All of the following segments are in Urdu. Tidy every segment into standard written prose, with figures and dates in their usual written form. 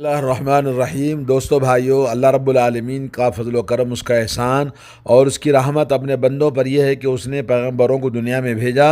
اللہ الرحمن الرحیم۔ دوستو بھائیو، اللہ رب العالمین کا فضل و کرم، اس کا احسان اور اس کی رحمت اپنے بندوں پر یہ ہے کہ اس نے پیغمبروں کو دنیا میں بھیجا،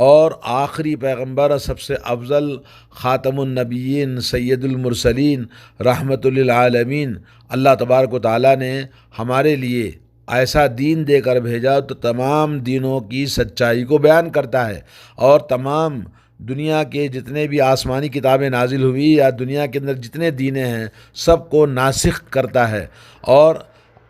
اور آخری پیغمبر، سب سے افضل خاتم النبیین، سید المرسلین، رحمت للعالمین، اللہ تبارک و تعالیٰ نے ہمارے لیے ایسا دین دے کر بھیجا تو تمام دینوں کی سچائی کو بیان کرتا ہے، اور تمام دنیا کے جتنے بھی آسمانی کتابیں نازل ہوئی یا دنیا کے اندر جتنے دینیں ہیں سب کو ناسخ کرتا ہے۔ اور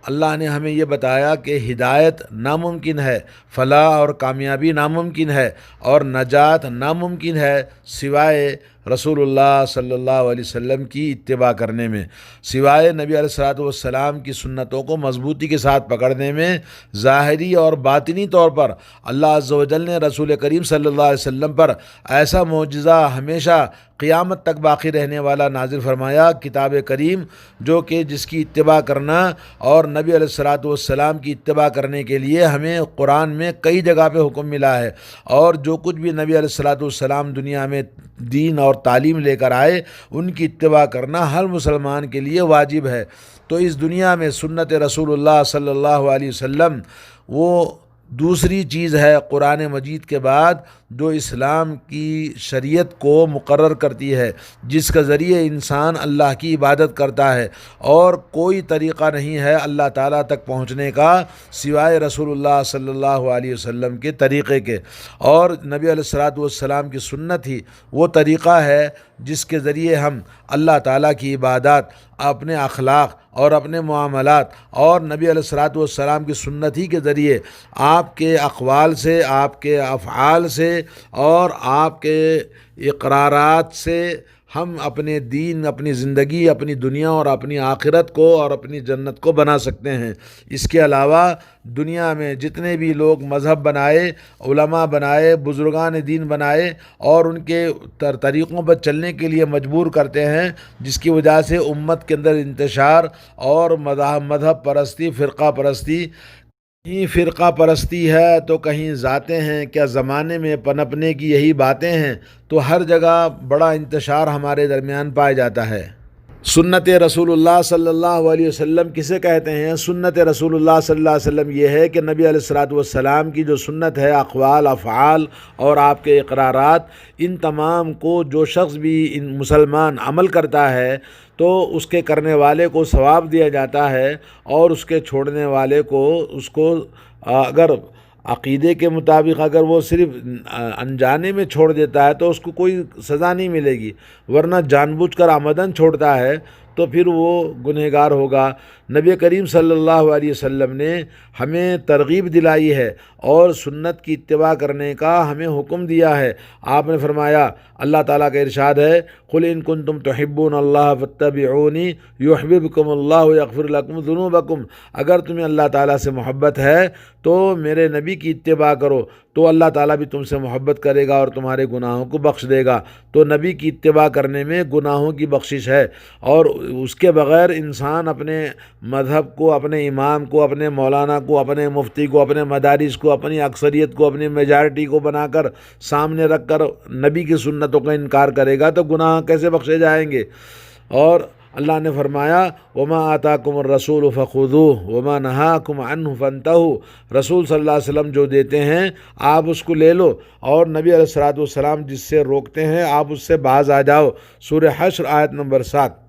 اللہ نے ہمیں یہ بتایا کہ ہدایت ناممکن ہے، فلاح اور کامیابی ناممکن ہے، اور نجات ناممکن ہے سوائے رسول اللہ صلی اللہ علیہ وسلم کی اتباع کرنے میں، سوائے نبی علیہ الصلوۃ والسلام کی سنتوں کو مضبوطی کے ساتھ پکڑنے میں۔ ظاہری اور باطنی طور پر اللہ عز و جل نے رسول کریم صلی اللہ علیہ وسلم پر ایسا معجزہ ہمیشہ قیامت تک باقی رہنے والا نازل فرمایا، کتاب کریم، جو کہ جس کی اتباع کرنا اور نبی علیہ الصلوۃ والسلام کی اتباع کرنے کے لیے ہمیں قرآن میں کئی جگہ پہ حکم ملا ہے، اور جو کچھ بھی نبی علیہ الصلوۃ والسلام دنیا میں دین اور تعلیم لے کر آئے ان کی اتباع کرنا ہر مسلمان کے لیے واجب ہے۔ تو اس دنیا میں سنت رسول اللہ صلی اللہ علیہ وسلم وہ دوسری چیز ہے قرآن مجید کے بعد جو اسلام کی شریعت کو مقرر کرتی ہے، جس کے ذریعے انسان اللہ کی عبادت کرتا ہے، اور کوئی طریقہ نہیں ہے اللہ تعالیٰ تک پہنچنے کا سوائے رسول اللہ صلی اللہ علیہ وسلم کے طریقے کے، اور نبی علیہ الصلوۃ والسلام کی سنت ہی وہ طریقہ ہے جس کے ذریعے ہم اللہ تعالیٰ کی عبادات، اپنے اخلاق اور اپنے معاملات، اور نبی علیہ الصلوۃ والسلام کی سنت ہی کے ذریعے آپ کے اقوال سے، آپ کے افعال سے اور آپ کے اقرارات سے ہم اپنے دین، اپنی زندگی، اپنی دنیا اور اپنی آخرت کو اور اپنی جنت کو بنا سکتے ہیں۔ اس کے علاوہ دنیا میں جتنے بھی لوگ مذہب بنائے، علماء بنائے، بزرگان دین بنائے اور ان کے طریقوں پر چلنے کے لیے مجبور کرتے ہیں، جس کی وجہ سے امت کے اندر انتشار اور مذہب پرستی، فرقہ پرستی، کہیں فرقہ پرستی ہے تو کہیں ذاتیں ہیں، کیا زمانے میں پنپنے کی یہی باتیں ہیں، تو ہر جگہ بڑا انتشار ہمارے درمیان پایا جاتا ہے۔ سنت رسول اللہ صلی اللہ علیہ وسلم کسے کہتے ہیں؟ سنت رسول اللہ صلی اللہ علیہ وسلم یہ ہے کہ نبی علیہ الصلوۃ والسلام کی جو سنت ہے، اقوال، افعال اور آپ کے اقرارات، ان تمام کو جو شخص بھی ان مسلمان عمل کرتا ہے تو اس کے کرنے والے کو ثواب دیا جاتا ہے، اور اس کے چھوڑنے والے کو اس کو اگر عقیدے کے مطابق اگر وہ صرف انجانے میں چھوڑ دیتا ہے تو اس کو کوئی سزا نہیں ملے گی، ورنہ جان بوجھ کر آمدن چھوڑتا ہے تو پھر وہ گنہگار ہوگا۔ نبی کریم صلی اللہ علیہ وسلم نے ہمیں ترغیب دلائی ہے اور سنت کی اتباع کرنے کا ہمیں حکم دیا ہے۔ آپ نے فرمایا، اللہ تعالیٰ کا ارشاد ہے، قُلْ إِن كُنتُمْ تُحِبُّونَ اللَّهَ فَاتَّبِعُونِي يُحْبِبْكُمُ اللَّهُ وَيَغْفِرْ لَكُمْ ذُنُوبَكُمْ۔ اگر تمہیں اللہ تعالیٰ سے محبت ہے تو میرے نبی کی اتباع کرو، تو اللہ تعالیٰ بھی تم سے محبت کرے گا اور تمہارے گناہوں کو بخش دے گا۔ تو نبی کی اتباع کرنے میں گناہوں کی بخشش ہے، اور اس کے بغیر انسان اپنے مذہب کو، اپنے امام کو، اپنے مولانا کو، اپنے مفتی کو، اپنے مدارس کو، اپنی اکثریت کو، اپنی میجارٹی کو بنا کر سامنے رکھ کر نبی کی سنتوں کا انکار کرے گا تو گناہ کیسے بخشے جائیں گے؟ اور اللہ نے فرمایا، وَمَا آتَاكُمُ الرَّسُولُ فَخُذُوهُ وَمَا نَهَاكُمْ عَنْهُ فَانْتَهُوا۔ رسول صلی اللہ علیہ وسلم جو دیتے ہیں آپ اس کو لے لو، اور نبی علیہ الصلوۃ والسلام جس سے روکتے ہیں آپ اس سے باز آ جاؤ۔ سورہ حشر آیت نمبر 7۔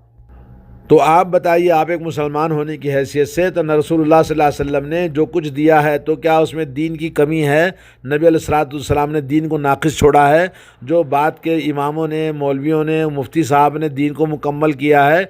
تو آپ بتائیے، آپ ایک مسلمان ہونے کی حیثیت سے تو رسول اللہ صلی اللہ علیہ وسلم نے جو کچھ دیا ہے تو کیا اس میں دین کی کمی ہے؟ نبی علیہ الصلوۃ والسلام نے دین کو ناقص چھوڑا ہے؟ جو بعد کے اماموں نے، مولویوں نے، مفتی صاحب نے دین کو مکمل کیا ہے؟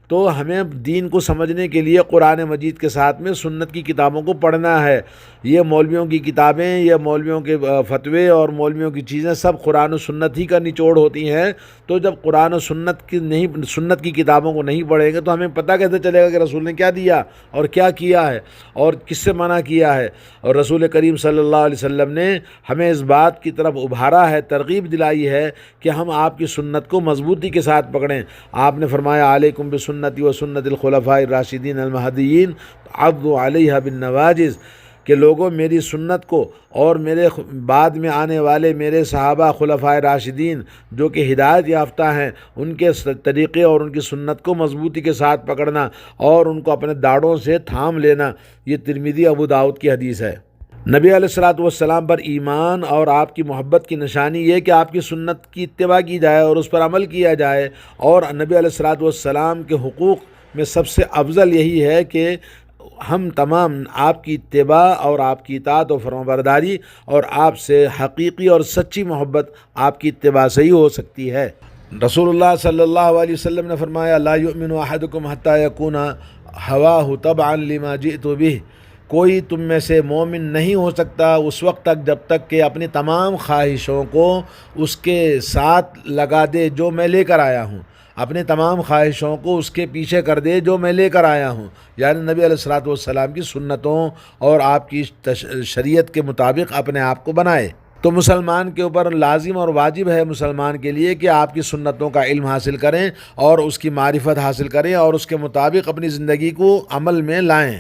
تو ہمیں دین کو سمجھنے کے لیے قرآن مجید کے ساتھ میں سنت کی کتابوں کو پڑھنا ہے۔ یہ مولویوں کی کتابیں، یہ مولویوں کے فتوے اور مولویوں کی چیزیں سب قرآن و سنت ہی کا نچوڑ ہوتی ہیں۔ تو جب قرآن و سنت کی کتابوں کو نہیں پڑھیں گے تو ہمیں پتہ کیسے چلے گا کہ رسول نے کیا دیا اور کیا کیا ہے اور کس سے منع کیا ہے؟ اور رسول کریم صلی اللہ علیہ وسلم نے ہمیں اس بات کی طرف ابھارا ہے، ترغیب دلائی ہے کہ ہم آپ کی سنت کو مضبوطی کے ساتھ پکڑیں۔ آپ نے فرمایا، علیکم بسنتی و سنت الخلفاء الراشدین المہدیین عضوا علیہا بالنواجذ، کہ لوگوں میری سنت کو اور میرے بعد میں آنے والے میرے صحابہ خلفائے راشدین جو کہ ہدایت یافتہ ہیں ان کے طریقے اور ان کی سنت کو مضبوطی کے ساتھ پکڑنا اور ان کو اپنے داڑھوں سے تھام لینا۔ یہ ترمذی ابو داؤد کی حدیث ہے۔ نبی علیہ الصلوۃ والسلام پر ایمان اور آپ کی محبت کی نشانی یہ کہ آپ کی سنت کی اتباع کی جائے اور اس پر عمل کیا جائے، اور نبی علیہ الصلوۃ والسلام کے حقوق میں سب سے افضل یہی ہے کہ ہم تمام آپ کی اتباع اور آپ کی اطاعت و فرمانبرداری اور آپ سے حقیقی اور سچی محبت آپ کی اتباع سے ہی ہو سکتی ہے۔ رسول اللہ صلی اللہ علیہ وسلم نے فرمایا لا یؤمن احدکم حتی یکون ہواہ تبعا لما جئت بہ، کوئی تم میں سے مومن نہیں ہو سکتا اس وقت تک جب تک کہ اپنی تمام خواہشوں کو اس کے ساتھ لگا دے جو میں لے کر آیا ہوں، اپنی تمام خواہشوں کو اس کے پیچھے کر دے جو میں لے کر آیا ہوں، یعنی نبی علیہ الصلوۃ والسلام کی سنتوں اور آپ کی شریعت کے مطابق اپنے آپ کو بنائے۔ تو مسلمان کے اوپر لازم اور واجب ہے مسلمان کے لیے کہ آپ کی سنتوں کا علم حاصل کریں اور اس کی معرفت حاصل کریں اور اس کے مطابق اپنی زندگی کو عمل میں لائیں۔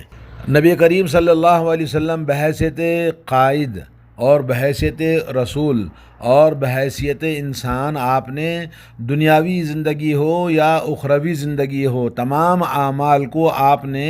نبی کریم صلی اللہ علیہ وسلم بحیثیت قائد اور بحیثیت رسول اور بحیثیت انسان آپ نے دنیاوی زندگی ہو یا اخروی زندگی ہو تمام اعمال کو آپ نے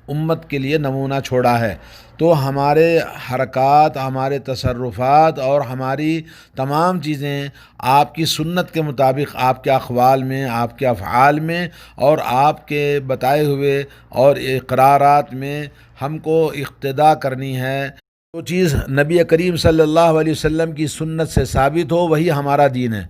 امت کے لیے نمونہ چھوڑا ہے۔ تو ہمارے حرکات، ہمارے تصرفات اور ہماری تمام چیزیں آپ کی سنت کے مطابق آپ کے اقوال میں، آپ کے افعال میں اور آپ کے بتائے ہوئے اور اقرارات میں ہم کو اقتداء کرنی ہے۔ جو چیز نبی کریم صلی اللہ علیہ وسلم کی سنت سے ثابت ہو وہی ہمارا دین ہے۔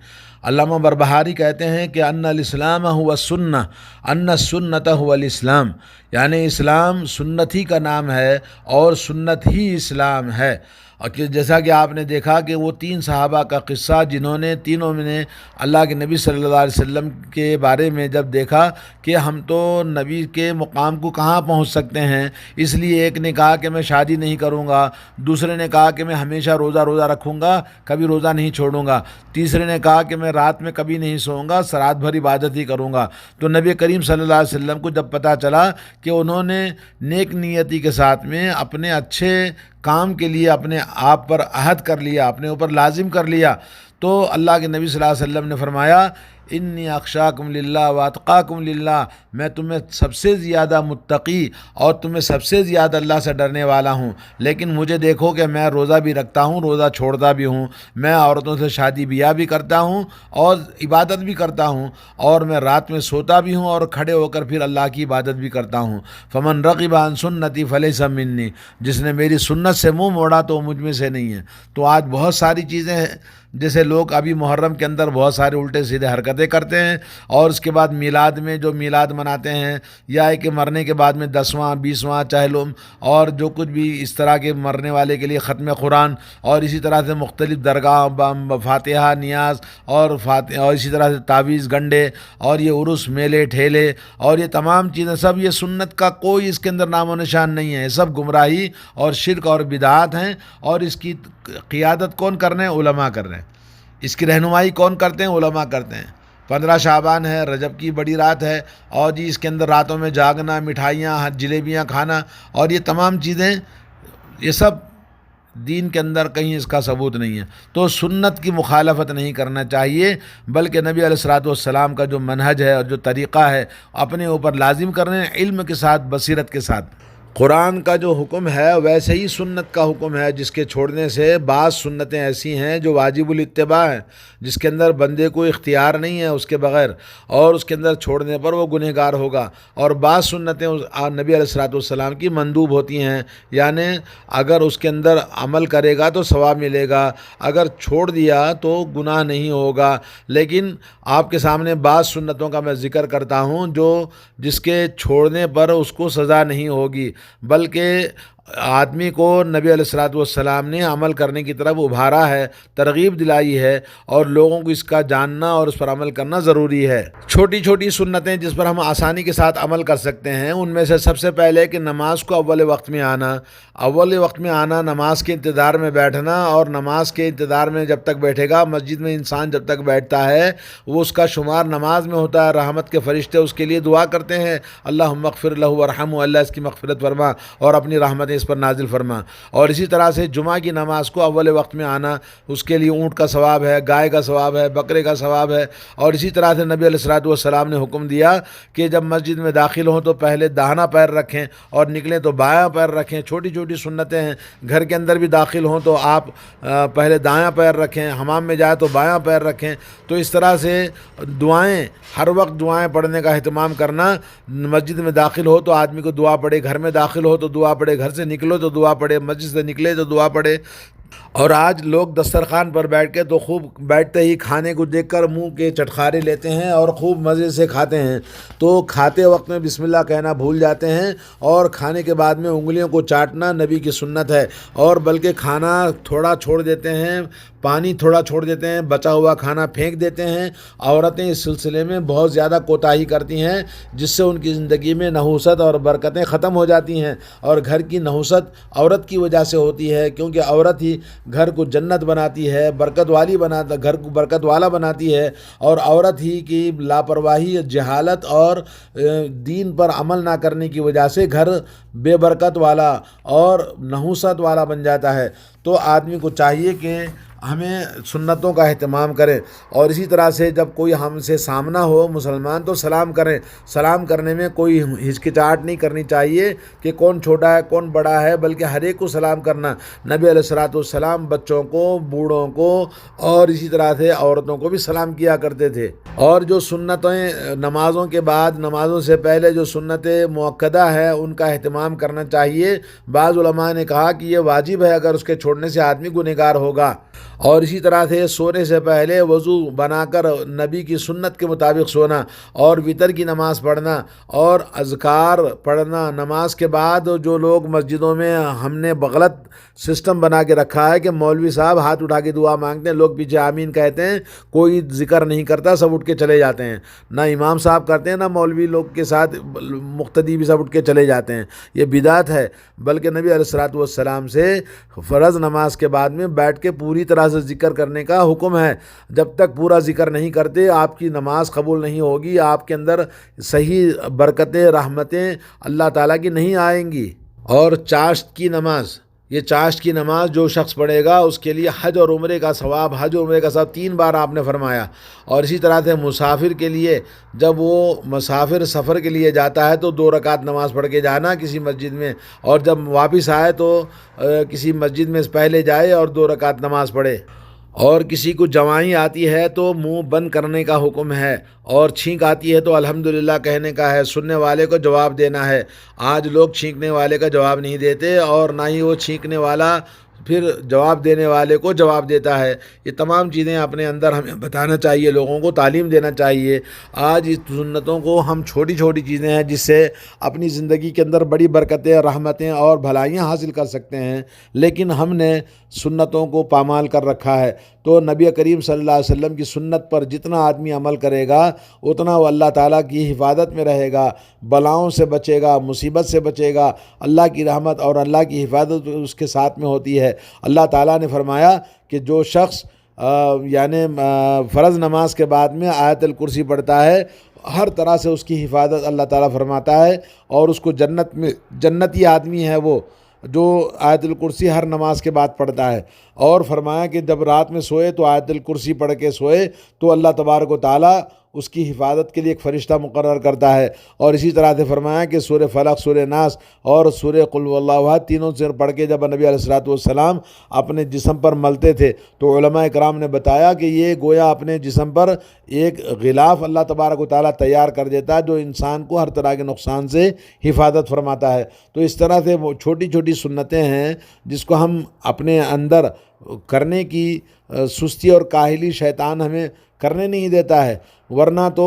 علامہ بربہاری کہتے ہیں کہ ان الاسلام هو السنہ، ان السنۃ هو الاسلام، یعنی اسلام سنت ہی کا نام ہے اور سنت ہی اسلام ہے۔ اور جیسا کہ آپ نے دیکھا کہ وہ تین صحابہ کا قصہ جنہوں نے تینوں نے اللہ کے نبی صلی اللہ علیہ وسلم کے بارے میں جب دیکھا کہ ہم تو نبی کے مقام کو کہاں پہنچ سکتے ہیں، اس لیے ایک نے کہا کہ میں شادی نہیں کروں گا، دوسرے نے کہا کہ میں ہمیشہ روزہ رکھوں گا، کبھی روزہ نہیں چھوڑوں گا، تیسرے نے کہا کہ میں رات میں کبھی نہیں سوؤں گا، رات بھر عبادت ہی کروں گا۔ تو نبی کریم صلی اللہ علیہ وسلم کو جب پتہ چلا کہ انہوں نے نیک نیتی کے ساتھ میں اپنے اچھے کام کے لیے اپنے آپ پر عہد کر لیا، اپنے اوپر لازم کر لیا، تو اللہ کے نبی صلی اللہ علیہ وسلم نے فرمایا انی اخشاکم للہ واتقاکم للہ، میں تمہیں سب سے زیادہ متقی اور تمہیں سب سے زیادہ اللہ سے ڈرنے والا ہوں، لیکن مجھے دیکھو کہ میں روزہ بھی رکھتا ہوں، روزہ چھوڑتا بھی ہوں، میں عورتوں سے شادی بیاہ بھی کرتا ہوں اور عبادت بھی کرتا ہوں، اور میں رات میں سوتا بھی ہوں اور کھڑے ہو کر پھر اللہ کی عبادت بھی کرتا ہوں۔ فمن رغب عن سنتی فلیس منی، جس نے میری سنت سے منہ موڑا تو وہ مجھ میں سے نہیں ہے۔ تو آج بہت ساری چیزیں ہیں، جیسے لوگ ابھی محرم کے اندر بہت سارے الٹے سیدھے حرکتیں کرتے ہیں، اور اس کے بعد میلاد میں جو میلاد مناتے ہیں، یا ہے کہ مرنے کے بعد میں 10واں 20واں چہلم اور جو کچھ بھی اس طرح کے مرنے والے کے لیے ختم قرآن، اور اسی طرح سے مختلف درگاہ فاتحہ نیاز اور اسی طرح سے تعویذ گنڈے اور یہ عرس میلے ٹھیلے اور یہ تمام چیزیں سب یہ سنت کا کوئی اس کے اندر نام و نشان نہیں ہے، یہ سب گمراہی اور شرک اور بدعات ہیں، اور اس کی قیادت کون کر رہے ہیں؟ علماء کر رہے ہیں۔ اس کی رہنمائی کون کرتے ہیں؟ علماء کرتے ہیں۔ 15 شعبان ہے، رجب کی بڑی رات ہے، اور جی اس کے اندر راتوں میں جاگنا، مٹھائیاں جلیبیاں کھانا اور یہ تمام چیزیں، یہ سب دین کے اندر کہیں اس کا ثبوت نہیں ہے۔ تو سنت کی مخالفت نہیں کرنا چاہیے، بلکہ نبی علیہ الصلوۃ والسلام کا جو منہج ہے اور جو طریقہ ہے اپنے اوپر لازم کرنے، علم کے ساتھ، بصیرت کے ساتھ۔ قرآن کا جو حکم ہے ویسے ہی سنت کا حکم ہے، جس کے چھوڑنے سے بعض سنتیں ایسی ہیں جو واجب الاتباع ہیں، جس کے اندر بندے کو اختیار نہیں ہے اس کے بغیر، اور اس کے اندر چھوڑنے پر وہ گنہگار ہوگا، اور بعض سنتیں نبی علیہ الصلوۃ والسلام کی مندوب ہوتی ہیں، یعنی اگر اس کے اندر عمل کرے گا تو ثواب ملے گا، اگر چھوڑ دیا تو گناہ نہیں ہوگا۔ لیکن آپ کے سامنے بعض سنتوں کا میں ذکر کرتا ہوں جس کے چھوڑنے پر اس کو سزا نہیں ہوگی، بلکہ آدمی کو نبی علیہ الصلوۃ والسلام نے عمل کرنے کی طرف ابھارا ہے، ترغیب دلائی ہے، اور لوگوں کو اس کا جاننا اور اس پر عمل کرنا ضروری ہے۔ چھوٹی چھوٹی سنتیں جس پر ہم آسانی کے ساتھ عمل کر سکتے ہیں، ان میں سے سب سے پہلے کہ نماز کو اول وقت میں آنا، نماز کے انتظار میں بیٹھنا، اور نماز کے انتظار میں جب تک بیٹھے گا، مسجد میں انسان جب تک بیٹھتا ہے وہ اس کا شمار نماز میں ہوتا ہے، رحمت کے فرشتے اس کے لیے دعا کرتے ہیں، اللہم اغفر لہ ورحمہ، اللہ اس کی مغفرت فرما اور اپنی رحمت اس پر نازل فرما۔ اور اسی طرح سے جمعہ کی نماز کو اول وقت میں آنا، اس کے لیے اونٹ کا ثواب ہے، گائے کا ثواب ہے، بکرے کا ثواب ہے۔ اور اسی طرح سے نبی علیہ الصلوۃ والسلام نے حکم دیا کہ جب مسجد میں داخل ہوں تو پہلے داہنا پیر رکھیں اور نکلیں تو بایاں پیر رکھیں۔ چھوٹی چھوٹی سنتیں ہیں۔ گھر کے اندر بھی داخل ہوں تو آپ پہلے دایاں پیر رکھیں، حمام میں جائے تو بایاں پیر رکھیں۔ تو اس طرح سے دعائیں، ہر وقت دعائیں پڑھنے کا اہتمام کرنا۔ مسجد میں داخل ہو تو آدمی کو دعا پڑھے، گھر میں داخل ہو تو دعا پڑھے، گھر سے نکلو تو دعا پڑھے، مسجد سے نکلے تو دعا پڑھے۔ اور آج لوگ دسترخوان پر بیٹھ کے تو خوب بیٹھتے ہی کھانے کو دیکھ کر منہ کے چٹخارے لیتے ہیں اور خوب مزے سے کھاتے ہیں، تو کھاتے وقت میں بسم اللہ کہنا بھول جاتے ہیں، اور کھانے کے بعد میں انگلیوں کو چاٹنا نبی کی سنت ہے، اور بلکہ کھانا تھوڑا چھوڑ دیتے ہیں، پانی تھوڑا چھوڑ دیتے ہیں، بچا ہوا کھانا پھینک دیتے ہیں۔ عورتیں اس سلسلے میں بہت زیادہ کوتاہی کرتی ہیں، جس سے ان کی زندگی میں نحوست اور برکتیں ختم ہو جاتی ہیں، اور گھر کی نحوست عورت کی وجہ سے ہوتی ہے، کیونکہ عورت ہی گھر کو جنت بناتی ہے، برکت والی گھر کو برکت والا بناتی ہے، اور عورت ہی کی لاپرواہی، جہالت اور دین پر عمل نہ کرنے کی وجہ سے گھر بے برکت والا اور نحوست والا بن جاتا ہے۔ تو آدمی کو چاہیے کہ ہمیں سنتوں کا اہتمام کریں، اور اسی طرح سے جب کوئی ہم سے سامنا ہو مسلمان تو سلام کریں۔ سلام کرنے میں کوئی ہچکچاہٹ نہیں کرنی چاہیے کہ کون چھوٹا ہے کون بڑا ہے، بلکہ ہر ایک کو سلام کرنا۔ نبی علیہ الصلوۃ والسلام بچوں کو، بوڑھوں کو اور اسی طرح سے عورتوں کو بھی سلام کیا کرتے تھے۔ اور جو سنتیں نمازوں کے بعد، نمازوں سے پہلے جو سنتیں مؤکدہ ہے ان کا اہتمام کرنا چاہیے۔ بعض علماء نے کہا کہ یہ واجب ہے، اگر اس کے چھوڑنے سے آدمی گنہگار ہوگا۔ اور اسی طرح سے سونے سے پہلے وضو بنا کر نبی کی سنت کے مطابق سونا، اور وتر کی نماز پڑھنا، اور اذکار پڑھنا۔ نماز کے بعد جو لوگ مسجدوں میں ہم نے غلط سسٹم بنا کے رکھا ہے کہ مولوی صاحب ہاتھ اٹھا کے دعا مانگتے ہیں، لوگ پیچھے آمین کہتے ہیں، کوئی ذکر نہیں کرتا، سب اٹھ کے چلے جاتے ہیں۔ نہ امام صاحب کرتے ہیں، نہ مولوی لوگ کے ساتھ مقتدی بھی سب اٹھ کے چلے جاتے ہیں۔ یہ بدعت ہے، بلکہ نبی علیہ الصلوۃ والسلام سے فرض نماز کے بعد میں بیٹھ کے پوری طرح سے ذکر کرنے کا حکم ہے۔ جب تک پورا ذکر نہیں کرتے آپ کی نماز قبول نہیں ہوگی، آپ کے اندر صحیح برکتیں، رحمتیں اللہ تعالیٰ کی نہیں آئیں گی۔ اور چاشت کی نماز، یہ چاشت کی نماز جو شخص پڑھے گا اس کے لیے حج اور عمرے کا ثواب، حج اور عمرے کا ثواب 3 بار آپ نے فرمایا۔ اور اسی طرح سے مسافر کے لیے، جب وہ مسافر سفر کے لیے جاتا ہے تو 2 رکعت نماز پڑھ کے جانا کسی مسجد میں، اور جب واپس آئے تو کسی مسجد میں پہلے جائے اور 2 رکعت نماز پڑھے۔ اور کسی کو جوائیں آتی ہے تو منہ بند کرنے کا حکم ہے، اور چھینک آتی ہے تو الحمدللہ کہنے کا ہے، سننے والے کو جواب دینا ہے۔ آج لوگ چھینکنے والے کا جواب نہیں دیتے، اور نہ ہی وہ چھینکنے والا پھر جواب دینے والے کو جواب دیتا ہے۔ یہ تمام چیزیں اپنے اندر ہمیں بتانا چاہیے، لوگوں کو تعلیم دینا چاہیے۔ آج اس سنتوں کو ہم چھوٹی چھوٹی چیزیں ہیں جس سے اپنی زندگی کے اندر بڑی برکتیں، رحمتیں اور بھلائیاں حاصل کر سکتے ہیں، لیکن ہم نے سنتوں کو پامال کر رکھا ہے۔ تو نبی کریم صلی اللہ علیہ وسلم کی سنت پر جتنا آدمی عمل کرے گا اتنا وہ اللہ تعالیٰ کی حفاظت میں رہے گا، بلاؤں سے بچے گا، مصیبت سے بچے گا۔ اللہ کی رحمت اور اللہ کی حفاظت اس کے ساتھ میں ہوتی ہے۔ اللہ تعالیٰ نے فرمایا کہ جو شخص یعنی فرض نماز کے بعد میں آیت الکرسی پڑھتا ہے، ہر طرح سے اس کی حفاظت اللہ تعالیٰ فرماتا ہے، اور اس کو جنت میں، جنتی آدمی ہے وہ جو آیت الکرسی ہر نماز کے بعد پڑھتا ہے۔ اور فرمایا کہ جب رات میں سوئے تو آیت الکرسی پڑھ کے سوئے تو اللہ تبارک و تعالیٰ اس کی حفاظت کے لیے ایک فرشتہ مقرر کرتا ہے۔ اور اسی طرح سے فرمایا کہ سورہ فلق، سورہ ناس اور سورہ قل هو اللہ احد تینوں سے پڑھ کے جب نبی علیہ الصلوۃ والسلام اپنے جسم پر ملتے تھے تو علماء کرام نے بتایا کہ یہ گویا اپنے جسم پر ایک غلاف اللہ تبارک و تعالیٰ تیار کر دیتا ہے جو انسان کو ہر طرح کے نقصان سے حفاظت فرماتا ہے۔ تو اس طرح سے وہ چھوٹی چھوٹی سنتیں ہیں جس کو ہم اپنے اندر کرنے کی سستی اور کاہلی شیطان ہمیں کرنے نہیں دیتا ہے، ورنہ تو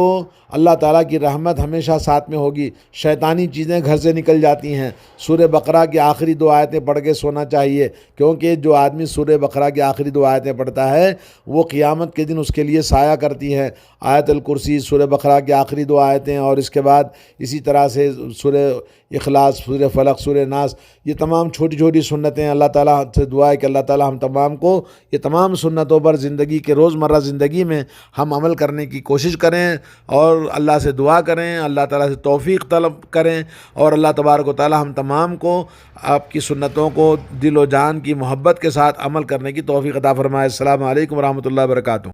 اللہ تعالیٰ کی رحمت ہمیشہ ساتھ میں ہوگی۔ شیطانی چیزیں گھر سے نکل جاتی ہیں۔ سورہ بقرہ کی آخری 2 آیتیں پڑھ کے سونا چاہیے، کیونکہ جو آدمی سورہ بقرہ کی آخری 2 آیتیں پڑھتا ہے وہ قیامت کے دن اس کے لیے سایہ کرتی ہیں۔ آیت الکرسی، سورہ بقرہ کی آخری 2 آیتیں، اور اس کے بعد اسی طرح سے سورہ اخلاص، سورہ فلق، سورہ ناس، یہ تمام چھوٹی چھوٹی سنتیں۔ اللہ تعالیٰ سے دعا ہے کہ اللہ تعالیٰ ہم تمام کو یہ تمام سنتوں پر زندگی کے روزمرہ زندگی میں ہم عمل کرنے کی کوشش کوشش کریں اور اللہ سے دعا کریں، اللہ تعالیٰ سے توفیق طلب کریں، اور اللہ تبارک و تعالیٰ ہم تمام کو آپ کی سنتوں کو دل و جان کی محبت کے ساتھ عمل کرنے کی توفیق عطا فرمائے۔ السلام علیکم ورحمۃ اللہ وبرکاتہ۔